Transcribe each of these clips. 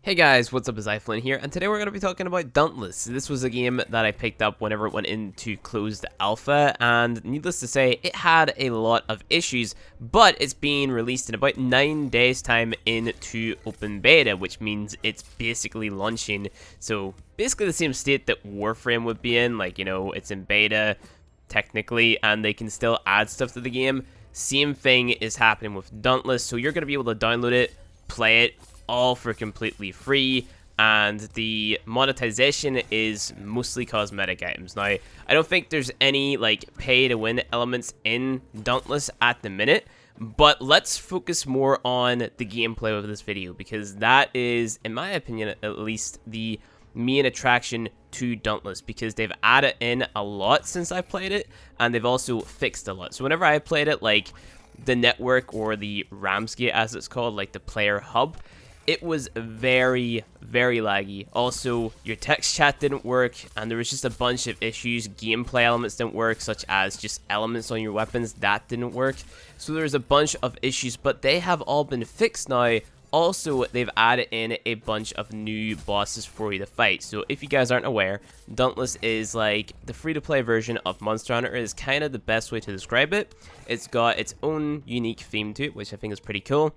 Hey guys, what's up? It's iFlynn here, and today we're going to be talking about Dauntless. This was a game that I picked up whenever it went into closed alpha, and needless to say, it had a lot of issues, but it's being released in about 9 days time into open beta, which means it's basically launching. So basically the same state that Warframe would be in, like, you know, it's in beta technically, and they can still add stuff to the game. Same thing is happening with Dauntless, so you're going to be able to download it, play it, all for completely free, and the monetization is mostly cosmetic items. Now, I don't think there's any like pay to win elements in Dauntless at the minute, but let's focus more on the gameplay of this video, because that is, in my opinion at least, the main attraction to Dauntless, because they've added in a lot since I played it, and they've also fixed a lot. So whenever I played it, like the network, or the Ramsgate as it's called, like the player hub, it was very, very laggy. Also, your text chat didn't work, and there was just a bunch of issues. Gameplay elements didn't work, such as just elements on your weapons, that didn't work. So there's a bunch of issues, but they have all been fixed now. Also, they've added in a bunch of new bosses for you to fight. So if you guys aren't aware, Dauntless is like the free-to-play version of Monster Hunter. Is kind of the best way to describe it. It's got its own unique theme to it, which I think is pretty cool.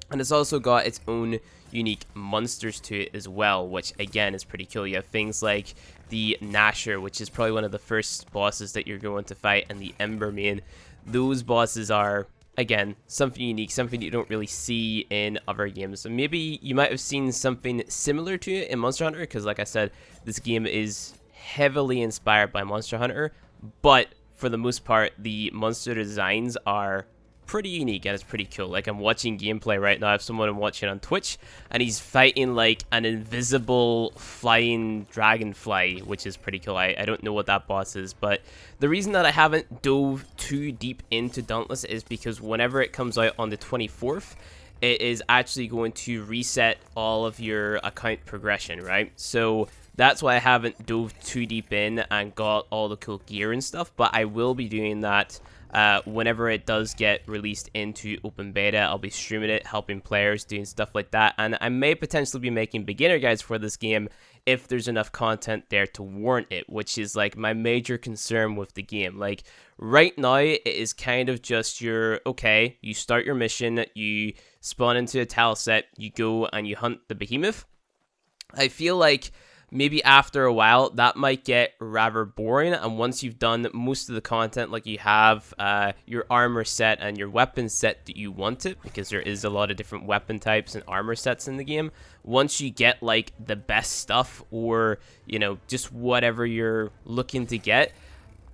And it's also got its own unique monsters to it as well, which again is pretty cool. You have things like the Gnasher, which is probably one of the first bosses that you're going to fight, and the Emberman. Those bosses are, again, something unique, something you don't really see in other games. So maybe you might have seen something similar to it in Monster Hunter, because like I said, this game is heavily inspired by Monster Hunter, but for the most part, the monster designs are pretty unique, and it's pretty cool. Like, I'm watching gameplay right now. I have someone I'm watching on Twitch, and he's fighting like an invisible flying dragonfly, which is pretty cool. I don't know what that boss is, but the reason that I haven't dove too deep into Dauntless is because whenever it comes out on the 24th, it is actually going to reset all of your account progression, right? So that's why I haven't dove too deep in and got all the cool gear and stuff, but I will be doing that whenever it does get released into open beta. I'll be streaming it, helping players, doing stuff like that, and I may potentially be making beginner guides for this game if there's enough content there to warrant it, which is like my major concern with the game. Like, right now it is kind of just okay, you start your mission, you spawn into a tile set, you go and you hunt the behemoth. I feel like maybe after a while that might get rather boring, and once you've done most of the content, like you have your armor set and your weapon set that you want it, because there is a lot of different weapon types and armor sets in the game, once you get like the best stuff, or you know, just whatever you're looking to get,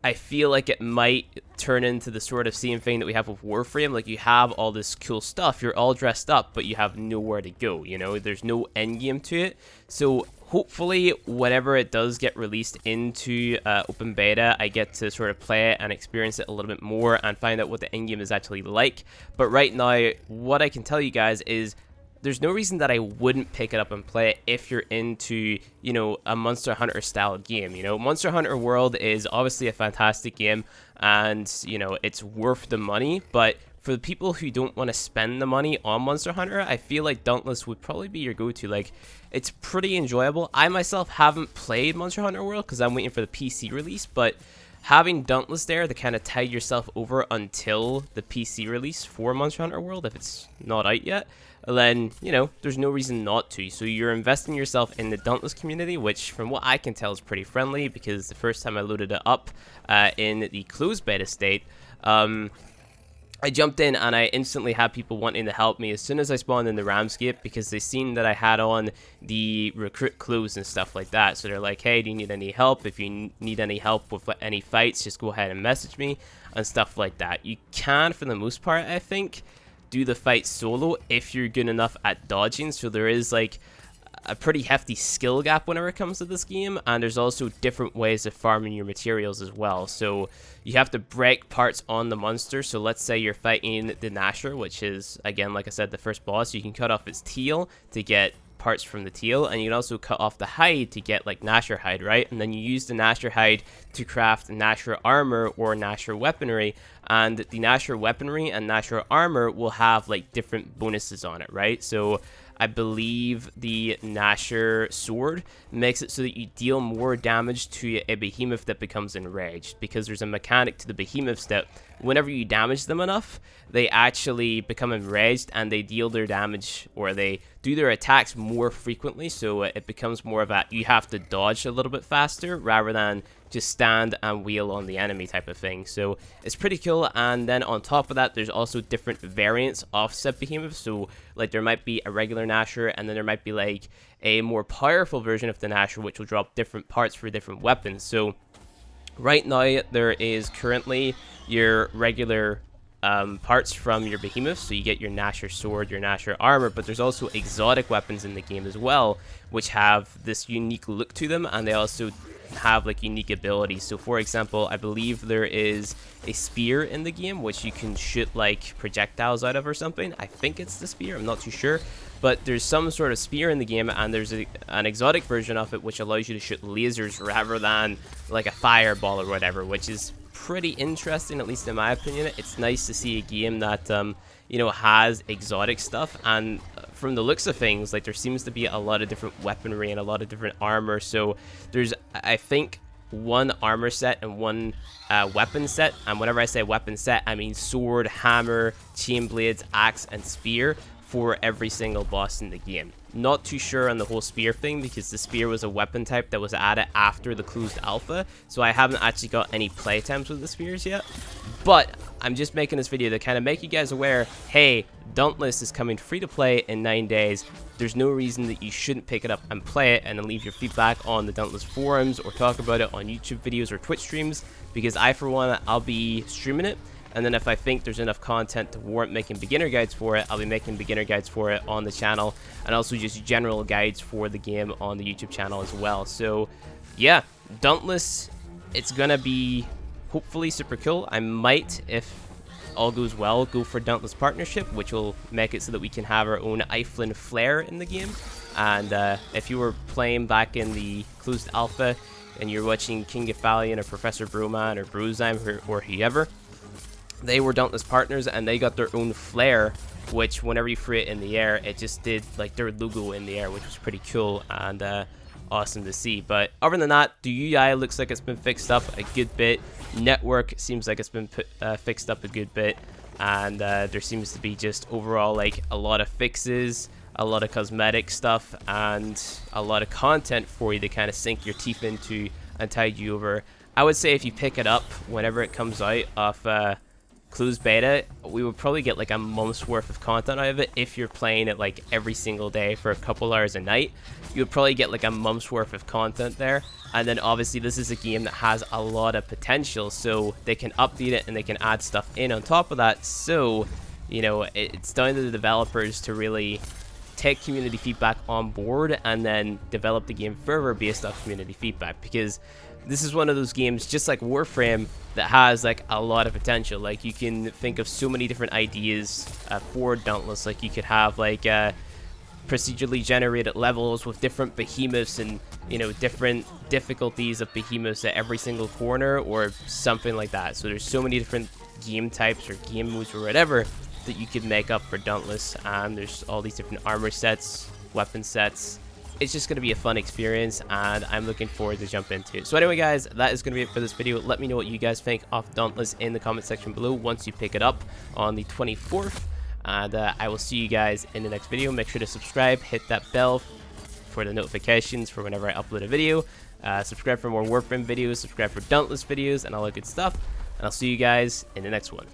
I feel like it might turn into the sort of same thing that we have with Warframe. Like, you have all this cool stuff, you're all dressed up, but you have nowhere to go, you know? There's no end game to it. So hopefully, whenever it does get released into open beta, I get to sort of play it and experience it a little bit more and find out what the end game is actually like. But right now, what I can tell you guys is there's no reason that I wouldn't pick it up and play it if you're into, you know, a Monster Hunter style game. You know, Monster Hunter World is obviously a fantastic game, and, you know, it's worth the money, but for the people who don't want to spend the money on Monster Hunter, I feel like Dauntless would probably be your go-to. Like, it's pretty enjoyable. I myself haven't played Monster Hunter World because I'm waiting for the PC release, but having Dauntless there to kind of tide yourself over until the PC release for Monster Hunter World, if it's not out yet, then, you know, there's no reason not to. So you're investing yourself in the Dauntless community, which from what I can tell is pretty friendly, because the first time I loaded it up in the closed beta state, I jumped in and I instantly had people wanting to help me as soon as I spawned in the Ramsgate, because they seen that I had on the recruit clothes and stuff like that. So they're like, hey, do you need any help? If you need any help with any fights, just go ahead and message me and stuff like that. You can, for the most part, I think, do the fight solo if you're good enough at dodging. So there is like a pretty hefty skill gap whenever it comes to this game, and there's also different ways of farming your materials as well. So you have to break parts on the monster. So let's say you're fighting the Gnasher, which is, again, like I said, the first boss. You can cut off its tail to get parts from the tail, and you can also cut off the hide to get like Gnasher hide, right? And then you use the Gnasher hide to craft Gnasher armor or Gnasher weaponry, and the Gnasher weaponry and Gnasher armor will have like different bonuses on it, right? So I believe the Nasher sword makes it so that you deal more damage to a behemoth that becomes enraged, because there's a mechanic to the behemoths that whenever you damage them enough, they actually become enraged and they deal their damage, or they do their attacks more frequently, so it becomes more of a you have to dodge a little bit faster rather than just stand and wheel on the enemy type of thing. So it's pretty cool. And then on top of that, there's also different variants of said behemoth. So like there might be a regular Nasher, and then there might be like a more powerful version of the Nasher, which will drop different parts for different weapons. So right now there is currently your regular parts from your behemoth, so you get your Nasher sword, your Nasher armor, but there's also exotic weapons in the game as well, which have this unique look to them, and they also have like unique abilities. So for example, I believe there is a spear in the game which you can shoot like projectiles out of or something. I think it's the spear, I'm not too sure, but there's some sort of spear in the game, and there's an exotic version of it which allows you to shoot lasers rather than like a fireball or whatever, which is pretty interesting, at least in my opinion. It's nice to see a game that you know, has exotic stuff, and from the looks of things, like there seems to be a lot of different weaponry and a lot of different armor. So there's, I think, one armor set and one weapon set, and whenever I say weapon set, I mean sword, hammer, chain blades, axe, and spear for every single boss in the game. Not too sure on the whole spear thing, because the spear was a weapon type that was added after the closed alpha, so I haven't actually got any playtimes with the spears yet. But I'm just making this video to kind of make you guys aware, hey, Dauntless is coming free to play in 9 days. There's no reason that you shouldn't pick it up and play it, and then leave your feedback on the Dauntless forums or talk about it on YouTube videos or Twitch streams, because I, for one, I'll be streaming it. And then if I think there's enough content to warrant making beginner guides for it, I'll be making beginner guides for it on the channel, and also just general guides for the game on the YouTube channel as well. So yeah, Dauntless, it's gonna be hopefully super cool. I might, if all goes well, go for Dauntless partnership, which will make it so that we can have our own iFlynn flare in the game. And if you were playing back in the closed alpha and you're watching King Gefalion or Professor Broman or Bruzeheim or whoever, they were Dauntless partners, and they got their own flare, which whenever you threw it in the air, it just did like their logo in the air, which was pretty cool and awesome to see. But other than that, the UI looks like it's been fixed up a good bit. Network seems like it's been fixed up a good bit, and there seems to be just overall like a lot of fixes, a lot of cosmetic stuff, and a lot of content for you to kind of sink your teeth into and tide you over. I would say if you pick it up whenever it comes out of closed beta, we would probably get like a month's worth of content out of it. If you're playing it like every single day for a couple hours a night, you would probably get like a month's worth of content there. And then obviously this is a game that has a lot of potential, so they can update it and they can add stuff in on top of that. So, you know, it's down to the developers to really take community feedback on board and then develop the game further based off community feedback, because this is one of those games, just like Warframe, that has like a lot of potential. Like you can think of so many different ideas for Dauntless. Like you could have like procedurally generated levels with different behemoths and, you know, different difficulties of behemoths at every single corner or something like that. So there's so many different game types or game moves or whatever that you could make up for Dauntless, and there's all these different armor sets, weapon sets. It's just going to be a fun experience, and I'm looking forward to jump into it. So anyway guys, that is going to be it for this video. Let me know what you guys think of Dauntless in the comment section below once you pick it up on the 24th, and I will see you guys in the next video. Make sure to subscribe, hit that bell for the notifications for whenever I upload a video. Subscribe for more Warframe videos, subscribe for Dauntless videos, and all that good stuff, and I'll see you guys in the next one.